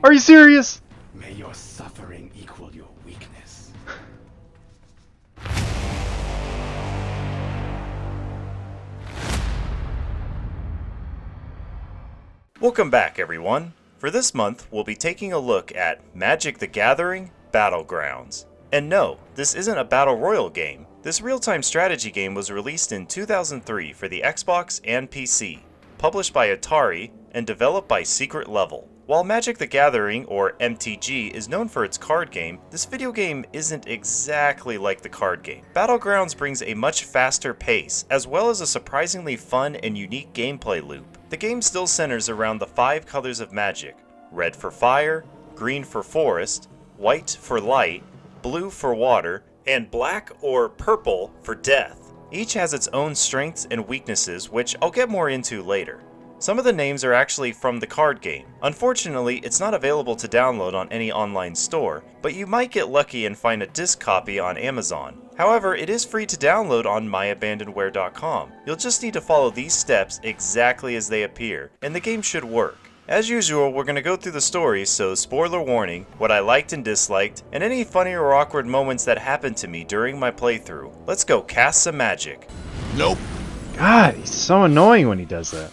Are you serious? May your suffering equal your weakness. Welcome back, everyone. For this month, we'll be taking a look at Magic the Gathering Battlegrounds. And no, this isn't a battle royale game. This real-time strategy game was released in 2003 for the Xbox and PC, published by Atari, and developed by Secret Level. While Magic the Gathering, or MTG, is known for its card game, this video game isn't exactly like the card game. Battlegrounds brings a much faster pace, as well as a surprisingly fun and unique gameplay loop. The game still centers around the 5 colors of Magic: red for fire, green for forest, white for light, blue for water, and black or purple for death. Each has its own strengths and weaknesses, which I'll get more into later. Some of the names are actually from the card game. Unfortunately, it's not available to download on any online store, but you might get lucky and find a disc copy on Amazon. However, it is free to download on myabandonware.com. You'll just need to follow these steps exactly as they appear, and the game should work. As usual, we're going to go through the story, so spoiler warning, what I liked and disliked, and any funny or awkward moments that happened to me during my playthrough. Let's go cast some magic. Nope. God, he's so annoying when he does that.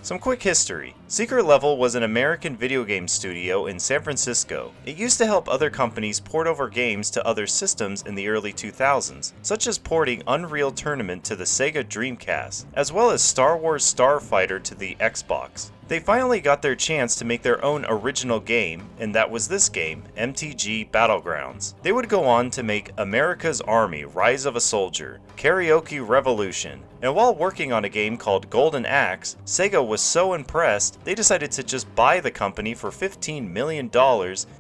Some quick history. Secret Level was an American video game studio in San Francisco. It used to help other companies port over games to other systems in the early 2000s, such as porting Unreal Tournament to the Sega Dreamcast, as well as Star Wars Starfighter to the Xbox. They finally got their chance to make their own original game, and that was this game, MTG Battlegrounds. They would go on to make America's Army: Rise of a Soldier, Karaoke Revolution, and while working on a game called Golden Axe, Sega was so impressed, they decided to just buy the company for $15 million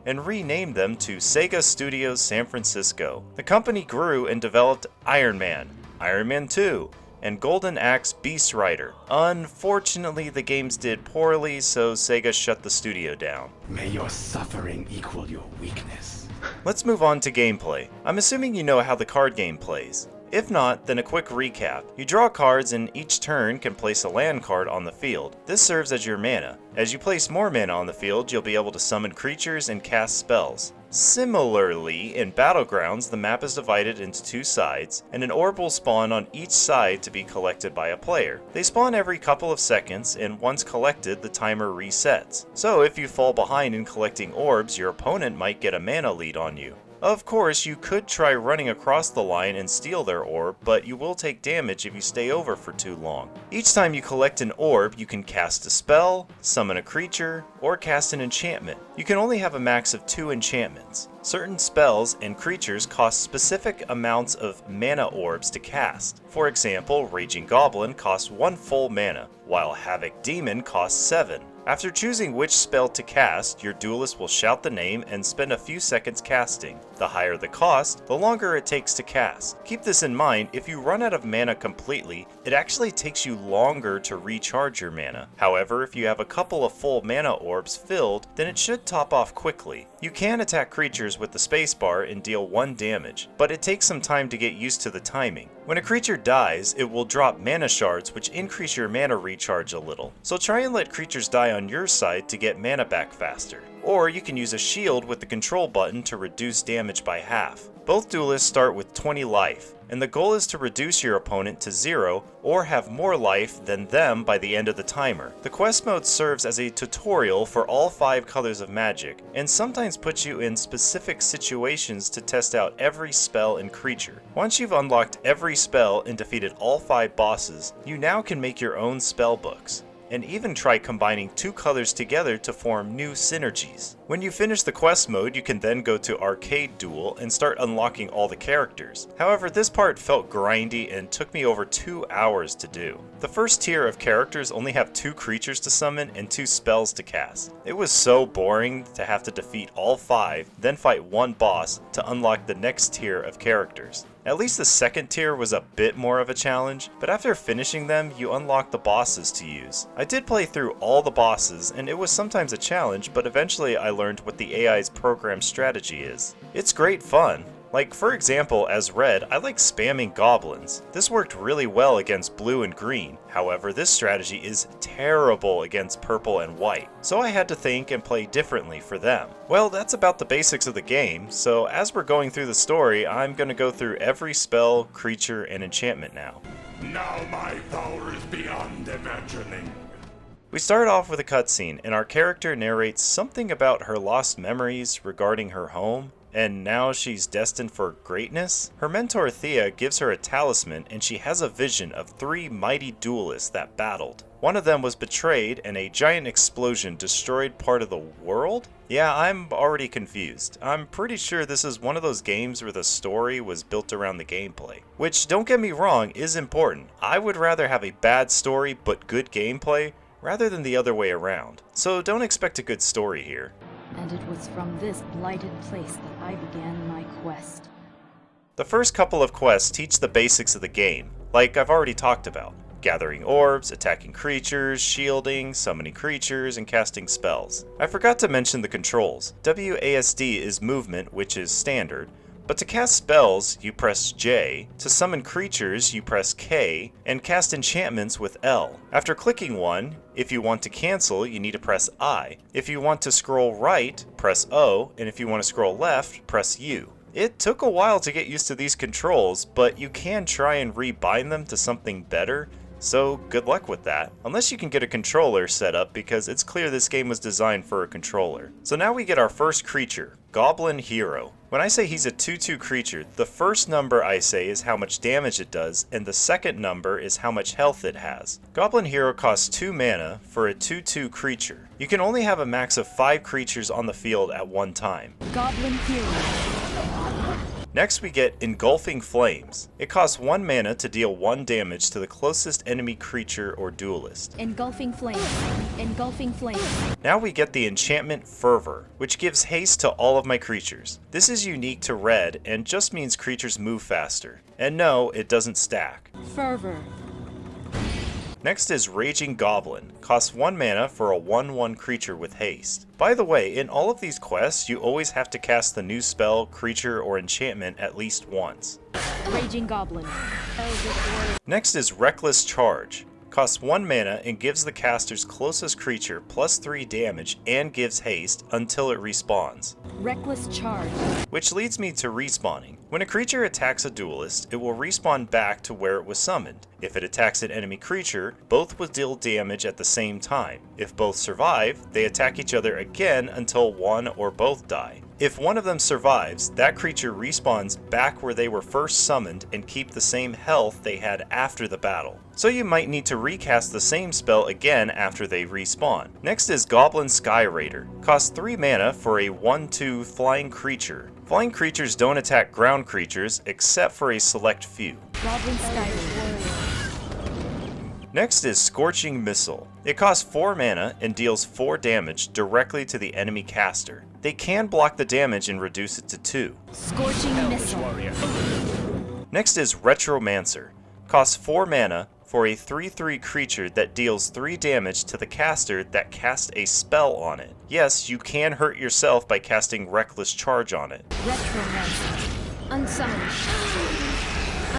and rename them to Sega Studios San Francisco. The company grew and developed Iron Man, Iron Man 2, and Golden Axe Beast Rider. Unfortunately, the games did poorly, so Sega shut the studio down. May your suffering equal your weakness. Let's move on to gameplay. I'm assuming you know how the card game plays. If not, then a quick recap. You draw cards and each turn can place a land card on the field. This serves as your mana. As you place more mana on the field, you'll be able to summon creatures and cast spells. Similarly, in Battlegrounds, the map is divided into 2 sides, and an orb will spawn on each side to be collected by a player. They spawn every couple of seconds, and once collected, the timer resets. So if you fall behind in collecting orbs, your opponent might get a mana lead on you. Of course, you could try running across the line and steal their orb, but you will take damage if you stay over for too long. Each time you collect an orb, you can cast a spell, summon a creature, or cast an enchantment. You can only have a max of 2 enchantments. Certain spells and creatures cost specific amounts of mana orbs to cast. For example, Raging Goblin costs 1 full mana, while Havoc Demon costs 7. After choosing which spell to cast, your duelist will shout the name and spend a few seconds casting. The higher the cost, the longer it takes to cast. Keep this in mind, if you run out of mana completely, it actually takes you longer to recharge your mana. However, if you have a couple of full mana orbs filled, then it should top off quickly. You can attack creatures with the spacebar and deal 1 damage, but it takes some time to get used to the timing. When a creature dies, it will drop mana shards which increase your mana recharge a little. So try and let creatures die on your side to get mana back faster. Or you can use a shield with the control button to reduce damage by half. Both duelists start with 20 life, and the goal is to reduce your opponent to 0 or have more life than them by the end of the timer. The quest mode serves as a tutorial for all 5 colors of magic, and sometimes puts you in specific situations to test out every spell and creature. Once you've unlocked every spell and defeated all 5 bosses, you now can make your own spell books, and even try combining 2 colors together to form new synergies. When you finish the quest mode, you can then go to Arcade Duel and start unlocking all the characters. However, this part felt grindy and took me over 2 hours to do. The first tier of characters only have 2 creatures to summon and 2 spells to cast. It was so boring to have to defeat all 5, then fight 1 boss to unlock the next tier of characters. At least the second tier was a bit more of a challenge, but after finishing them, you unlock the bosses to use. I did play through all the bosses, and it was sometimes a challenge, but eventually I learned what the AI's program strategy is. It's great fun. Like for example, as red, I like spamming goblins. This worked really well against blue and green. However, this strategy is terrible against purple and white. So I had to think and play differently for them. Well, that's about the basics of the game, so as we're going through the story, I'm going to go through every spell, creature, and enchantment now. Now my power is beyond imagining. We start off with a cutscene, and our character narrates something about her lost memories regarding her home, and now she's destined for greatness. Her mentor Thea gives her a talisman, and she has a vision of 3 mighty duelists that battled. One of them was betrayed, and a giant explosion destroyed part of the world? Yeah, I'm already confused. I'm pretty sure this is one of those games where the story was built around the gameplay. Which, don't get me wrong, is important. I would rather have a bad story but good gameplay, rather than the other way around. So don't expect a good story here. And it was from this blighted place that I began my quest. The first couple of quests teach the basics of the game, like I've already talked about. Gathering orbs, attacking creatures, shielding, summoning creatures, and casting spells. I forgot to mention the controls. WASD is movement, which is standard, but to cast spells, you press J, to summon creatures, you press K, and cast enchantments with L. After clicking one, if you want to cancel, you need to press I. If you want to scroll right, press O, and if you want to scroll left, press U. It took a while to get used to these controls, but you can try and rebind them to something better, so good luck with that. Unless you can get a controller set up, because it's clear this game was designed for a controller. So now we get our first creature, Goblin Hero. When I say he's a 2/2 creature, the first number I say is how much damage it does, and the second number is how much health it has. Goblin Hero costs 2 mana for a 2/2 creature. You can only have a max of 5 creatures on the field at one time. Goblin Hero. Next we get Engulfing Flames. It costs 1 mana to deal 1 damage to the closest enemy creature or duelist. Engulfing flame. Engulfing flame. Now we get the enchantment Fervor, which gives haste to all of my creatures. This is unique to red and just means creatures move faster. And no, it doesn't stack. Fervor. Next is Raging Goblin. Costs 1 mana for a 1/1 creature with haste. By the way, in all of these quests, you always have to cast the new spell, creature, or enchantment at least once. Raging Goblin. Next is Reckless Charge. Costs 1 mana and gives the caster's closest creature +3 damage and gives haste until it respawns. Reckless Charge. Which leads me to respawning. When a creature attacks a duelist, it will respawn back to where it was summoned. If it attacks an enemy creature, both will deal damage at the same time. If both survive, they attack each other again until one or both die. If one of them survives, that creature respawns back where they were first summoned and keep the same health they had after the battle. So you might need to recast the same spell again after they respawn. Next is Goblin Sky Raider. Costs 3 mana for a 1/2 flying creature. Flying creatures don't attack ground creatures except for a select few. Goblin Sky Raider. Next is Scorching Missile. It costs 4 mana and deals 4 damage directly to the enemy caster. They can block the damage and reduce it to 2. Scorching Missile. Next is Retromancer. Costs 4 mana for a 3/3 creature that deals 3 damage to the caster that casts a spell on it. Yes, you can hurt yourself by casting Reckless Charge on it. Retromancer. Unsummon.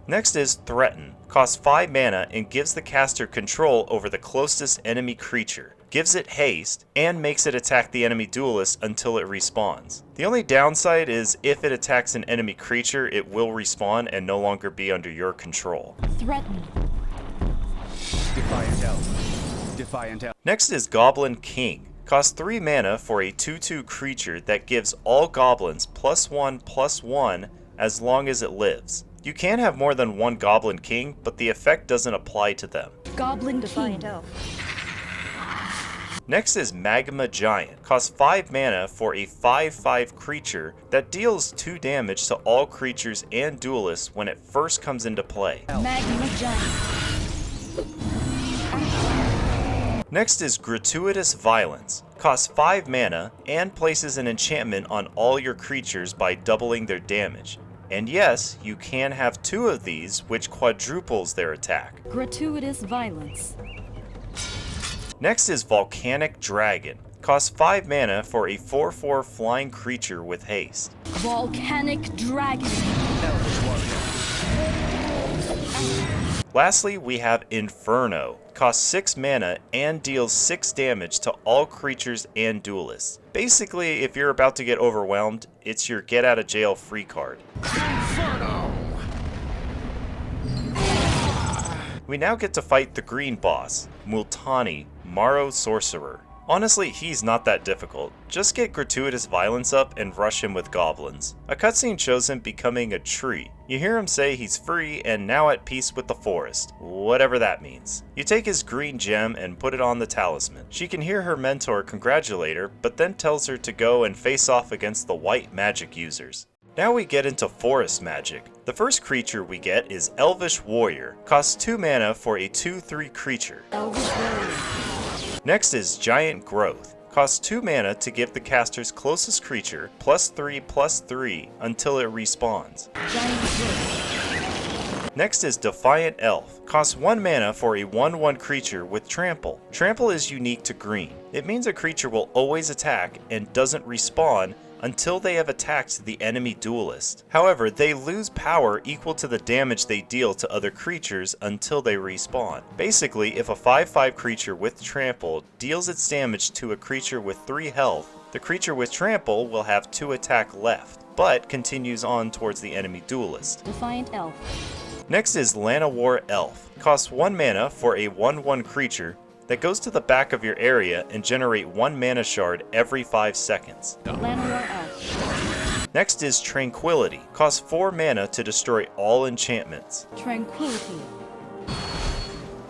Next is Threaten. Costs 5 mana and gives the caster control over the closest enemy creature, gives it haste, and makes it attack the enemy duelist until it respawns. The only downside is if it attacks an enemy creature, it will respawn and no longer be under your control. Threaten. Defiant Elf. Defiant Elf. Next is Goblin King. Costs 3 mana for a 2/2 creature that gives all goblins +1/+1 as long as it lives. You can have more than one Goblin King, but the effect doesn't apply to them. Goblin King. Next is Magma Giant. Costs 5 mana for a 5/5 creature that deals 2 damage to all creatures and duelists when it first comes into play. Magma Giant. Next is Gratuitous Violence. Costs 5 mana and places an enchantment on all your creatures by doubling their damage. And yes, you can have 2 of these, which quadruples their attack. Gratuitous Violence. Next is Volcanic Dragon. costs 5 mana for a 4/4 flying creature with haste. Volcanic Dragon. Lastly, we have Inferno. Costs 6 mana and deals 6 damage to all creatures and duelists. Basically, if you're about to get overwhelmed, it's your get out of jail free card. We now get to fight the green boss, Multani, Morrow Sorcerer. Honestly, he's not that difficult. Just get gratuitous violence up and rush him with goblins. A cutscene shows him becoming a tree. You hear him say he's free and now at peace with the forest, whatever that means. You take his green gem and put it on the talisman. She can hear her mentor congratulate her, but then tells her to go and face off against the white magic users. Now we get into forest magic. The first creature we get is Elvish Warrior. Costs 2 mana for a 2/3 creature. Elvish Warrior. Next is Giant Growth. Costs 2 mana to give the caster's closest creature +3/+3 until it respawns. Giant Growth. Next is Defiant Elf. Costs 1 mana for a 1/1 creature with Trample. Trample is unique to green. It means a creature will always attack and doesn't respawn until they have attacked the enemy duelist. However, they lose power equal to the damage they deal to other creatures until they respawn. Basically, if a 5/5 creature with Trample deals its damage to a creature with 3 health, the creature with Trample will have 2 attack left, but continues on towards the enemy duelist. Defiant Elf. Next is Llanowar Elf. Costs 1 mana for a 1/1 creature that goes to the back of your area and generate 1 mana shard every 5 seconds. Llanowar Elf. Next is Tranquility. Costs 4 mana to destroy all enchantments. Tranquility.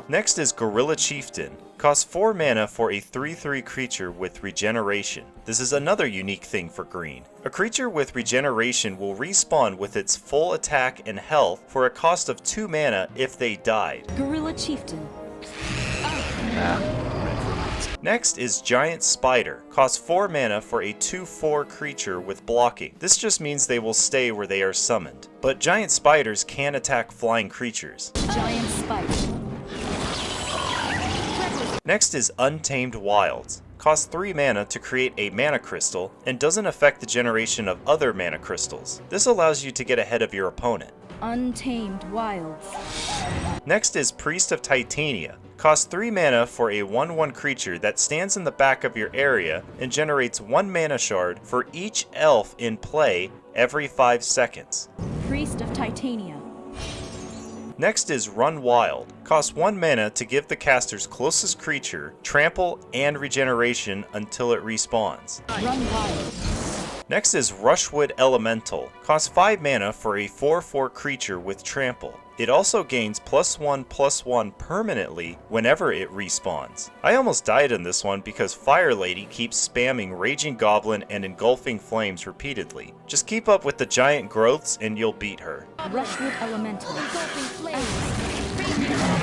Next is Gorilla Chieftain. Costs 4 mana for a 3/3 creature with regeneration. This is another unique thing for green. A creature with regeneration will respawn with its full attack and health for a cost of 2 mana if they died. Gorilla Chieftain. Next is Giant Spider. Costs 4 mana for a 2/4 creature with blocking. This just means they will stay where they are summoned. But giant spiders can attack flying creatures. Giant Spider. Next is Untamed Wilds. Costs 3 mana to create a mana crystal and doesn't affect the generation of other mana crystals. This allows you to get ahead of your opponent. Untamed Wilds. Next is Priest of Titania. Costs 3 mana for a 1/1 creature that stands in the back of your area and generates 1 mana shard for each elf in play every 5 seconds. Priest of Titania. Next is Run Wild. Costs 1 mana to give the caster's closest creature Trample and Regeneration until it respawns. Run Wild. Next is Rushwood Elemental. Costs 5 mana for a 4/4 creature with Trample. It also gains +1/+1 permanently whenever it respawns. I almost died in this one because Fire Lady keeps spamming Raging Goblin and Engulfing Flames repeatedly. Just keep up with the giant growths and you'll beat her. Rushwood Elemental.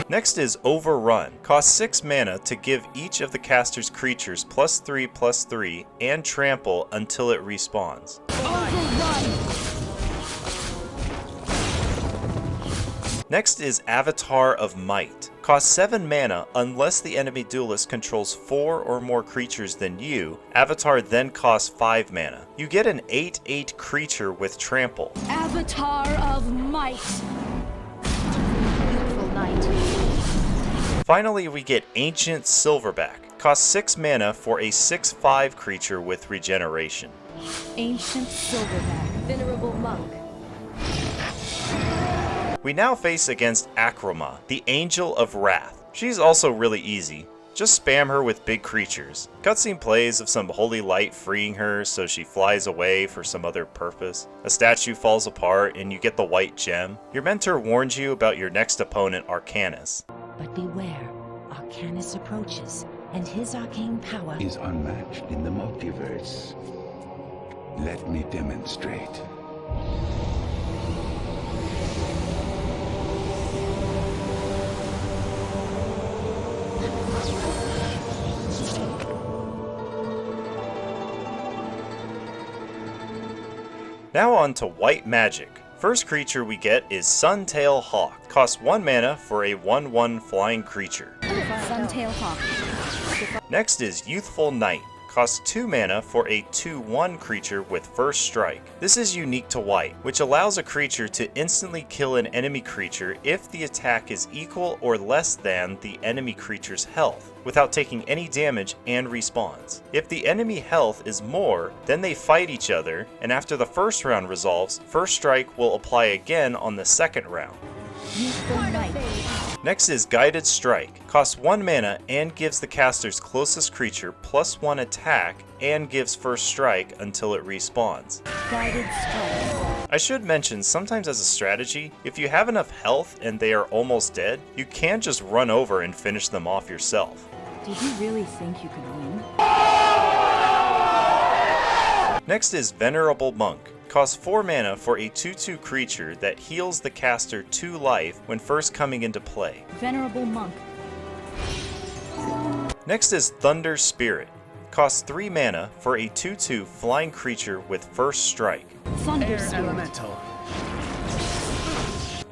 Next is Overrun. Costs 6 mana to give each of the caster's creatures +3/+3 and Trample until it respawns. Overrun. Next is Avatar of Might. Costs 7 mana unless the enemy duelist controls 4 or more creatures than you. Avatar then costs 5 mana. You get an 8/8 creature with Trample. Avatar of Might. Beautiful night. Finally, we get Ancient Silverback. Costs 6 mana for a 6/5 creature with regeneration. Ancient Silverback. Venerable Monk. We now face against Akroma, the Angel of Wrath. She's also really easy. Just spam her with big creatures. Cutscene plays of some holy light freeing her so she flies away for some other purpose. A statue falls apart and you get the white gem. Your mentor warns you about your next opponent, Arcanus. But beware, Arcanus approaches, and his arcane power is unmatched in the multiverse. Let me demonstrate. Now on to white magic. First creature we get is Suntail Hawk. Costs 1 mana for a 1/1 flying creature. Suntail Hawk. Next is Youthful Knight. costs 2 mana for a 2/1 creature with First Strike. This is unique to white, which allows a creature to instantly kill an enemy creature if the attack is equal or less than the enemy creature's health, without taking any damage and respawns. If the enemy health is more, then they fight each other, and after the first round resolves, First Strike will apply again on the second round. Next is Guided Strike. Costs 1 mana and gives the caster's closest creature +1 attack and gives First Strike until it respawns. Guided strike. I should mention, sometimes as a strategy, if you have enough health and they are almost dead, you can just run over and finish them off yourself. Did you really think you could win? Next is Venerable Monk. Costs 4 mana for a 2/2 creature that heals the caster 2 life when first coming into play. Venerable monk. Next is Thunder Spirit. Costs 3 mana for a 2/2 flying creature with First Strike. Thunder Air spirit. elemental.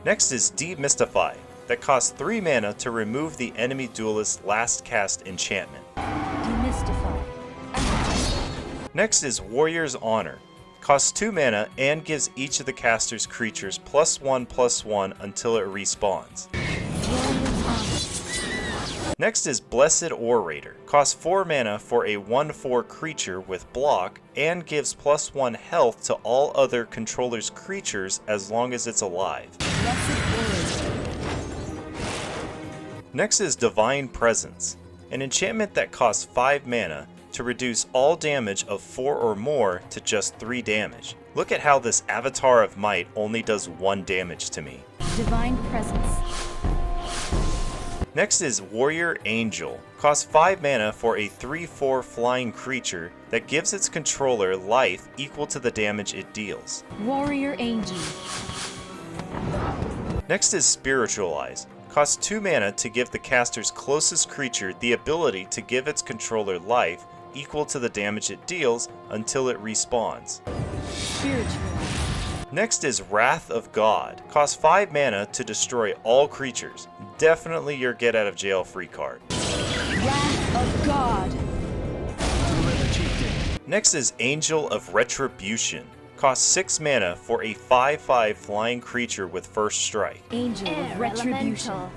Next is Demystify, that costs 3 mana to remove the enemy duelist's last cast enchantment. Demystify. Next is Warrior's Honor. Costs 2 mana and gives each of the caster's creatures +1/+1 until it respawns. Warrior's honor. Next is Blessed Orator. Costs 4 mana for a 1/4 creature with block and gives +1 health to all other controller's creatures as long as it's alive. Blessed orator. Next is Divine Presence, an enchantment that costs 5 mana to reduce all damage of 4 or more to just 3 damage. Look at how this Avatar of Might only does 1 damage to me. Divine presence. Next is Warrior Angel. Costs 5 mana for a 3/4 flying creature that gives its controller life equal to the damage it deals. Warrior angel. Next is Spiritualize. Costs 2 mana to give the caster's closest creature the ability to give its controller life equal to the damage it deals until it respawns. Spiritual. Next is Wrath of God. Costs 5 mana to destroy all creatures. Definitely your get out of jail free card. Wrath of God. Next is Angel of Retribution. Costs 6 mana for a 5/5 flying creature with First Strike. Angel of retribution.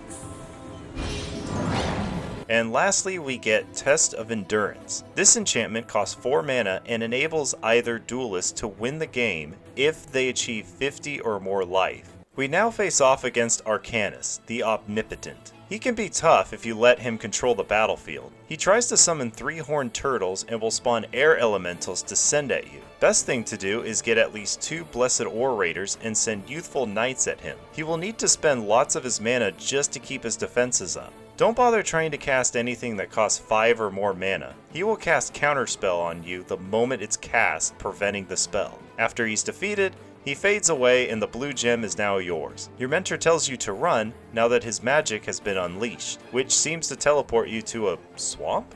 And lastly, we get Test of Endurance. This enchantment costs 4 mana and enables either duelist to win the game if they achieve 50 or more life. We now face off against Arcanus, the Omnipotent. He can be tough if you let him control the battlefield. He tries to summon 3 horned turtles and will spawn air elementals to send at you. Best thing to do is get at least 2 Blessed Orators and send Youthful Knights at him. He will need to spend lots of his mana just to keep his defenses up. Don't bother trying to cast anything that costs 5 or more mana. He will cast Counterspell on you the moment it's cast, preventing the spell. After he's defeated, he fades away and the blue gem is now yours. Your mentor tells you to run now that his magic has been unleashed, which seems to teleport you to a swamp?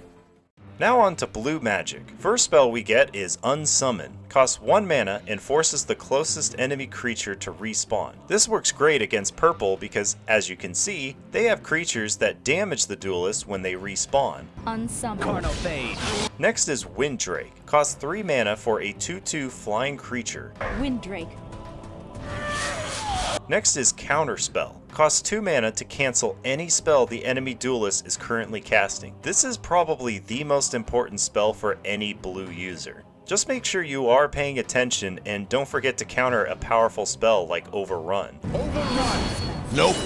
Now on to blue magic. First spell we get is Unsummon. Costs 1 mana and forces the closest enemy creature to respawn. This works great against purple because, as you can see, they have creatures that damage the duelist when they respawn. Unsummoned. Carnal Fade. Next is Windrake. Costs 3 mana for a 2/2 flying creature. Windrake. Next is Counterspell. Costs 2 mana to cancel any spell the enemy duelist is currently casting. This is probably the most important spell for any blue user. Just make sure you are paying attention and don't forget to counter a powerful spell like Overrun. Nope.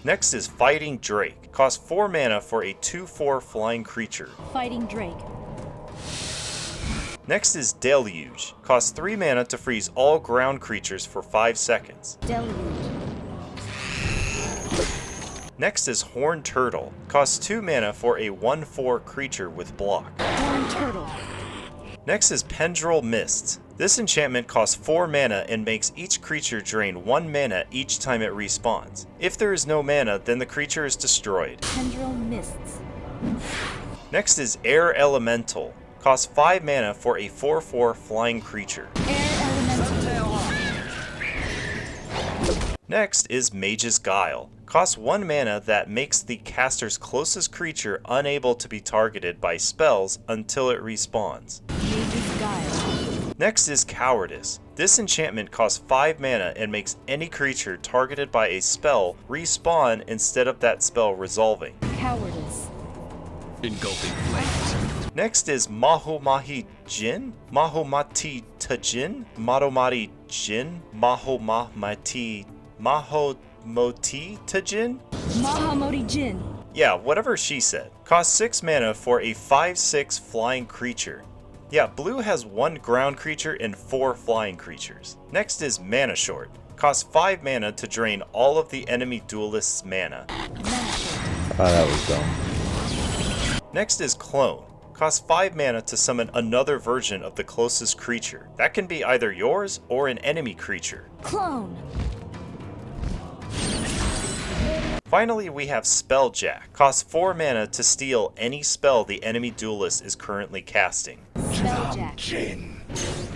Next is Fighting Drake. Costs 4 mana for a 2/4 flying creature. Fighting Drake. Next is Deluge. Costs 3 mana to freeze all ground creatures for 5 seconds. Deluge. Next is Horned Turtle. Costs 2 mana for a 1/4 creature with block. Horned turtle. Next is Pendril Mist. This enchantment costs 4 mana and makes each creature drain 1 mana each time it respawns. If there is no mana, then the creature is destroyed. Pendril mists. Next is Air Elemental. Costs 5 mana for a 4/4 flying creature. Air elemental. Next is Mage's Guile. Costs 1 mana that makes the caster's closest creature unable to be targeted by spells until it respawns. Mage's Guile. Next is Cowardice. This enchantment costs 5 mana and makes any creature targeted by a spell respawn instead of that spell resolving. Cowardice. Engulfing flames. Next is Mahomahi Jin? Mahomati Tajin? Madomati Jin? Mahomati Mahomoti Tajin? Mahamoti Jin. Yeah, whatever she said. Costs 6 mana for a 5/6 flying creature. Yeah, blue has 1 ground creature and 4 flying creatures. Next is Mana Short. Costs 5 mana to drain all of the enemy duelist's mana. Oh, that was dumb. Next is Clone. Costs 5 mana to summon another version of the closest creature. That can be either yours or an enemy creature. Clone. Finally, we have Spelljack. Costs 4 mana to steal any spell the enemy duelist is currently casting. Spelljack. Jin.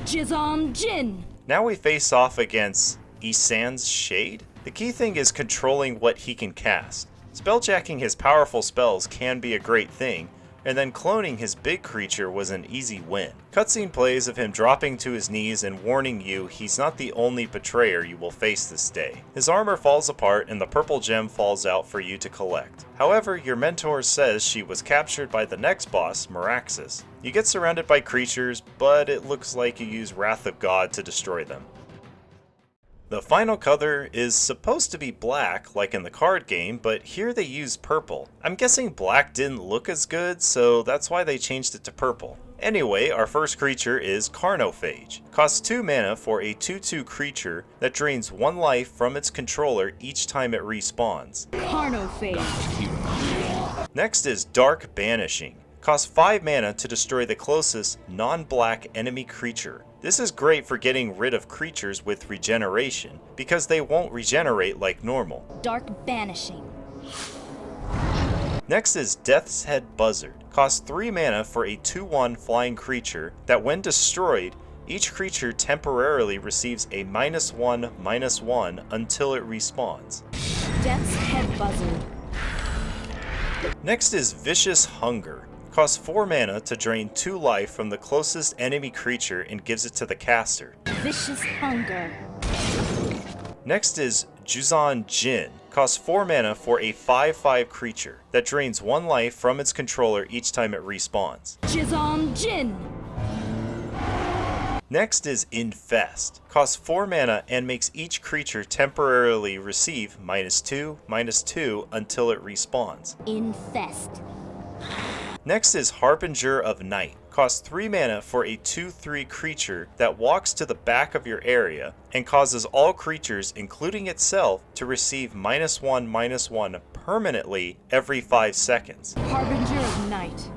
Jizam Jin. Now we face off against Isan's Shade. The key thing is controlling what he can cast. Spelljacking his powerful spells can be a great thing, and then cloning his big creature was an easy win. Cutscene plays of him dropping to his knees and warning you he's not the only betrayer you will face this day. His armor falls apart and the purple gem falls out for you to collect. However, your mentor says she was captured by the next boss, Meraxus. You get surrounded by creatures, but it looks like you use Wrath of God to destroy them. The final color is supposed to be black, like in the card game, but here they use purple. I'm guessing black didn't look as good, so that's why they changed it to purple. Anyway, our first creature is Carnophage. Costs 2 mana for a 2/2 creature that drains 1 life from its controller each time it respawns. Carnophage. Next is Dark Banishing. Costs 5 mana to destroy the closest non-black enemy creature. This is great for getting rid of creatures with regeneration, because they won't regenerate like normal. Dark Banishing. Next is Death's Head Buzzard. Costs 3 mana for a 2/1 flying creature that when destroyed, each creature temporarily receives a -1/-1 until it respawns. Death's Head Buzzard. Next is Vicious Hunger. Costs 4 mana to drain 2 life from the closest enemy creature and gives it to the caster. Vicious Hunger. Next is Juzan Jin. Costs 4 mana for a 5/5 creature that drains 1 life from its controller each time it respawns. Jizam Jin. Next is Infest. Costs 4 mana and makes each creature temporarily receive -2/-2 until it respawns. Infest. Next is Harbinger of Night. Costs 3 mana for a 2/3 creature that walks to the back of your area and causes all creatures, including itself, to receive -1/-1 permanently every 5 seconds. Harbinger of Night.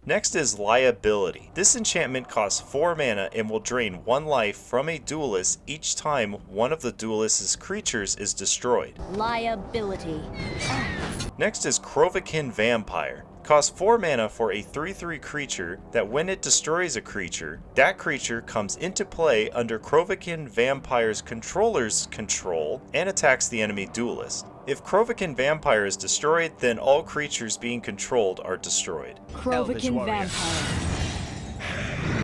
Next is Liability. This enchantment costs 4 mana and will drain 1 life from a duelist each time one of the duelist's creatures is destroyed. Liability. Next is Krovikin Vampire. Costs 4 mana for a 3/3 creature that when it destroys a creature, that creature comes into play under Krovikin Vampire's controller's control and attacks the enemy duelist. If Krovikin Vampire is destroyed, then all creatures being controlled are destroyed. Krovikin Vampire.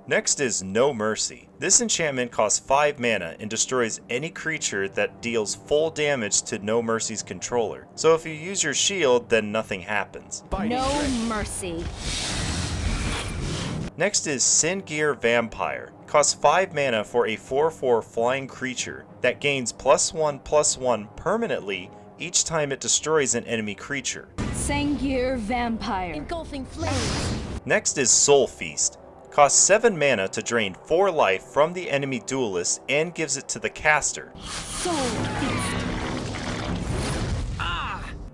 Next is No Mercy. This enchantment costs 5 mana and destroys any creature that deals full damage to No Mercy's controller. So if you use your shield, then nothing happens. No Mercy. Next is Singear Vampire. Costs 5 mana for a 4/4 flying creature that gains +1/+1 permanently each time it destroys an enemy creature. Sangir Vampire. Engulfing flames. Next is Soul Feast. Costs 7 mana to drain 4 life from the enemy duelist and gives it to the caster. Soul Feast.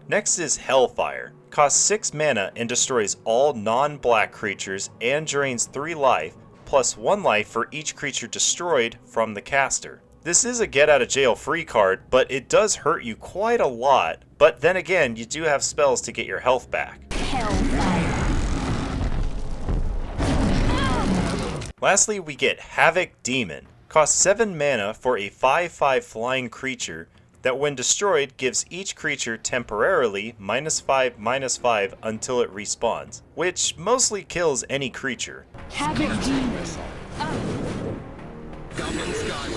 Next is Hellfire. Costs 6 mana and destroys all non-black creatures and drains 3 life, plus 1 life for each creature destroyed from the caster. This is a get out of jail free card, but it does hurt you quite a lot, but then again, you do have spells to get your health back. Hellfire. Lastly, we get Havoc Demon. Costs 7 mana for a 5/5 flying creature that when destroyed gives each creature temporarily -5/-5 until it respawns, which mostly kills any creature. Havoc Demon. Goblin Sky.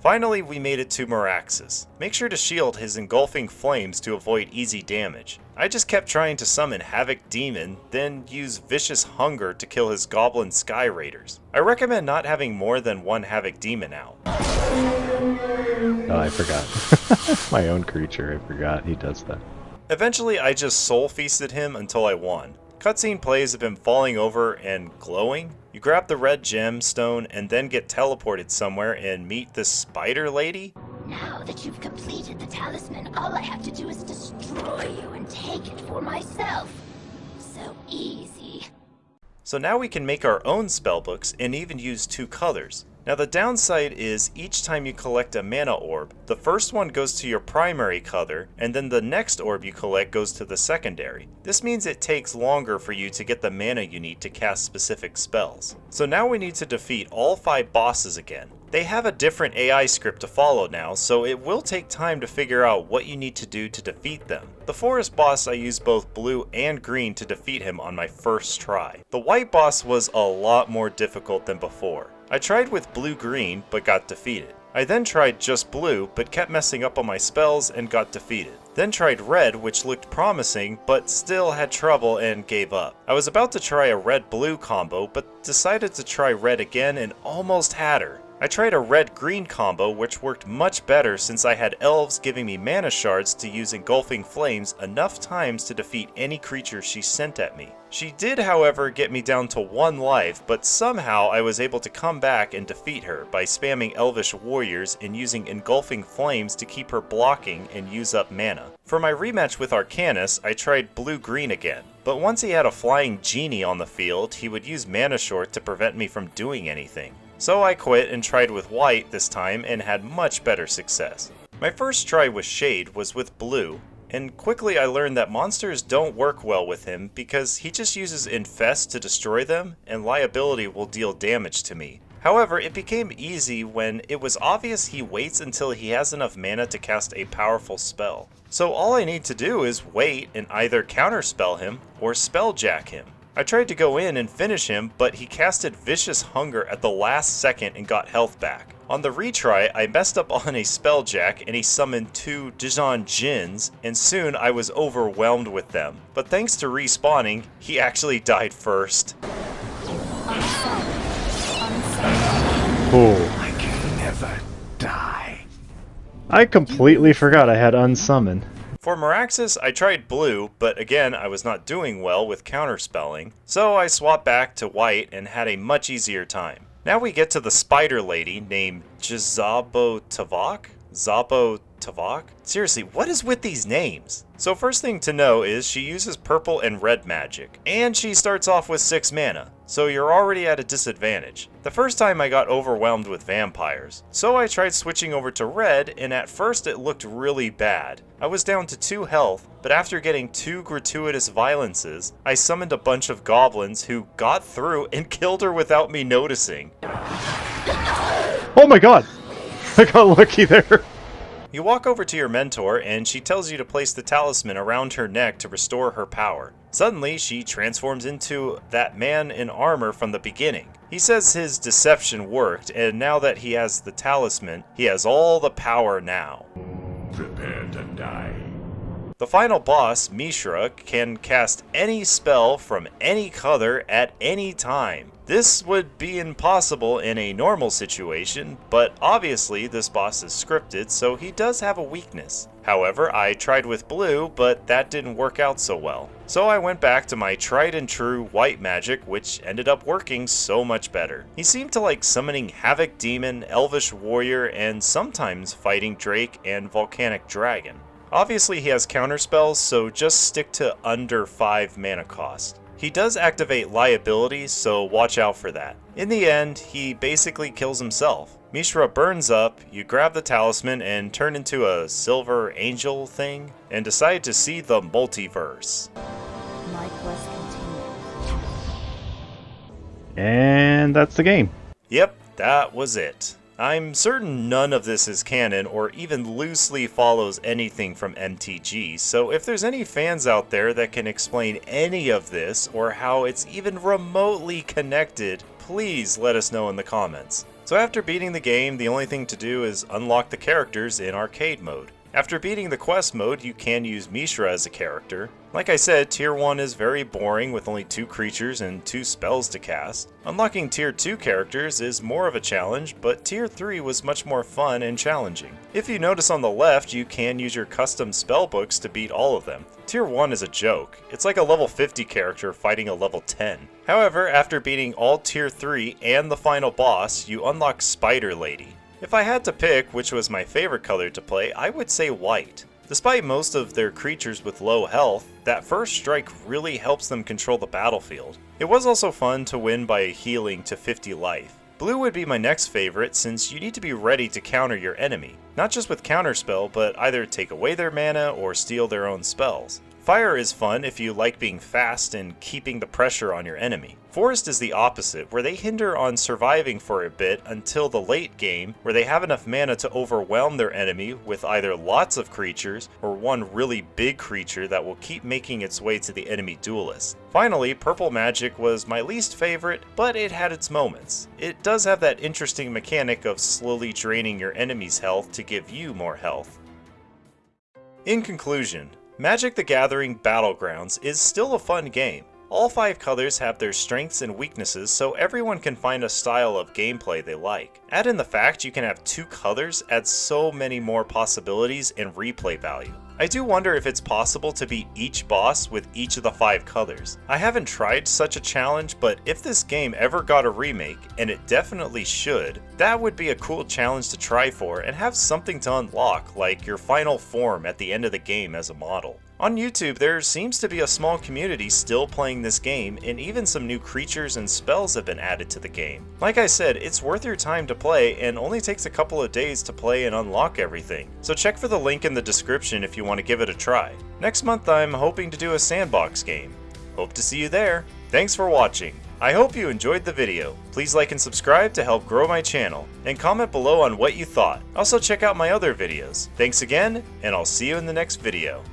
Finally, we made it to Meraxes. Make sure to shield his engulfing flames to avoid easy damage. I just kept trying to summon Havoc Demon, then use Vicious Hunger to kill his Goblin Sky Raiders. I recommend not having more than one Havoc Demon out. Oh, I forgot. My own creature, I forgot he does that. Eventually, I just soul feasted him until I won. Cutscene plays have been falling over and glowing. You grab the red gemstone and then get teleported somewhere and meet this spider lady. Now that you've completed the talisman, all I have to do is destroy you and take it for myself. So easy. So now we can make our own spellbooks and even use 2 colors. Now the downside is each time you collect a mana orb, the first one goes to your primary color, and then the next orb you collect goes to the secondary. This means it takes longer for you to get the mana you need to cast specific spells. So now we need to defeat all 5 bosses again. They have a different AI script to follow now, so it will take time to figure out what you need to do to defeat them. The forest boss I used both blue and green to defeat him on my first try. The white boss was a lot more difficult than before. I tried with blue-green, but got defeated. I then tried just blue, but kept messing up on my spells and got defeated. Then tried red, which looked promising, but still had trouble and gave up. I was about to try a red-blue combo, but decided to try red again and almost had her. I tried a red-green combo, which worked much better since I had elves giving me mana shards to use engulfing flames enough times to defeat any creature she sent at me. She did, however, get me down to 1 life, but somehow I was able to come back and defeat her by spamming elvish warriors and using engulfing flames to keep her blocking and use up mana. For my rematch with Arcanus, I tried blue-green again, but once he had a flying genie on the field, he would use mana short to prevent me from doing anything. So I quit and tried with white this time and had much better success. My first try with Shade was with blue, and quickly I learned that monsters don't work well with him because he just uses Infest to destroy them and Liability will deal damage to me. However, it became easy when it was obvious he waits until he has enough mana to cast a powerful spell. So all I need to do is wait and either counterspell him or spelljack him. I tried to go in and finish him, but he casted Vicious Hunger at the last second and got health back. On the retry, I messed up on a spelljack and he summoned 2 Dijon Djinns, and soon I was overwhelmed with them. But thanks to respawning, he actually died first. Cool. I can never die. I completely forgot I had unsummon. For Meraxes, I tried blue, but again I was not doing well with counterspelling, so I swapped back to white and had a much easier time. Now we get to the spider lady named Jzabo Tavok? Zabo Tavok? Seriously, what is with these names? So first thing to know is she uses purple and red magic, and she starts off with 6 mana, so you're already at a disadvantage. The first time I got overwhelmed with vampires, so I tried switching over to red, and at first it looked really bad. I was down to 2 health, but after getting 2 gratuitous violences, I summoned a bunch of goblins who got through and killed her without me noticing. Oh my god! I got lucky there. You walk over to your mentor and she tells you to place the talisman around her neck to restore her power. Suddenly, she transforms into that man in armor from the beginning. He says his deception worked, and now that he has the talisman, he has all the power now. Prepare to die. The final boss, Mishra, can cast any spell from any color at any time. This would be impossible in a normal situation, but obviously this boss is scripted, so he does have a weakness. However, I tried with blue, but that didn't work out so well. So I went back to my tried and true white magic, which ended up working so much better. He seemed to like summoning Havoc Demon, Elvish Warrior, and sometimes fighting Drake and Volcanic Dragon. Obviously he has counterspells, so just stick to under 5 mana cost. He does activate Liability, so watch out for that. In the end, he basically kills himself. Mishra burns up, you grab the talisman and turn into a silver angel thing, and decide to see the multiverse. My quest continues. And that's the game. Yep, that was it. I'm certain none of this is canon or even loosely follows anything from MTG, so if there's any fans out there that can explain any of this or how it's even remotely connected, please let us know in the comments. So after beating the game, the only thing to do is unlock the characters in arcade mode. After beating the quest mode, you can use Mishra as a character. Like I said, Tier 1 is very boring with only 2 creatures and 2 spells to cast. Unlocking Tier 2 characters is more of a challenge, but Tier 3 was much more fun and challenging. If you notice on the left, you can use your custom spellbooks to beat all of them. Tier 1 is a joke. It's like a level 50 character fighting a level 10. However, after beating all Tier 3 and the final boss, you unlock Spider Lady. If I had to pick which was my favorite color to play, I would say white. Despite most of their creatures with low health, that first strike really helps them control the battlefield. It was also fun to win by healing to 50 life. Blue would be my next favorite since you need to be ready to counter your enemy. Not just with counterspell, but either take away their mana or steal their own spells. Fire is fun if you like being fast and keeping the pressure on your enemy. Forest is the opposite, where they hinder on surviving for a bit until the late game, where they have enough mana to overwhelm their enemy with either lots of creatures or one really big creature that will keep making its way to the enemy duelist. Finally, Purple Magic was my least favorite, but it had its moments. It does have that interesting mechanic of slowly draining your enemy's health to give you more health. In conclusion, Magic the Gathering Battlegrounds is still a fun game. All 5 colors have their strengths and weaknesses, so everyone can find a style of gameplay they like. Add in the fact you can have 2 colors adds so many more possibilities and replay value. I do wonder if it's possible to beat each boss with each of the 5 colors. I haven't tried such a challenge, but if this game ever got a remake, and it definitely should, that would be a cool challenge to try for and have something to unlock, like your final form at the end of the game as a model. On YouTube, there seems to be a small community still playing this game, and even some new creatures and spells have been added to the game. Like I said, it's worth your time to play and only takes a couple of days to play and unlock everything. So check for the link in the description if you want to give it a try. Next month I'm hoping to do a sandbox game. Hope to see you there. Thanks for watching. I hope you enjoyed the video. Please like and subscribe to help grow my channel, and comment below on what you thought. Also check out my other videos. Thanks again, and I'll see you in the next video.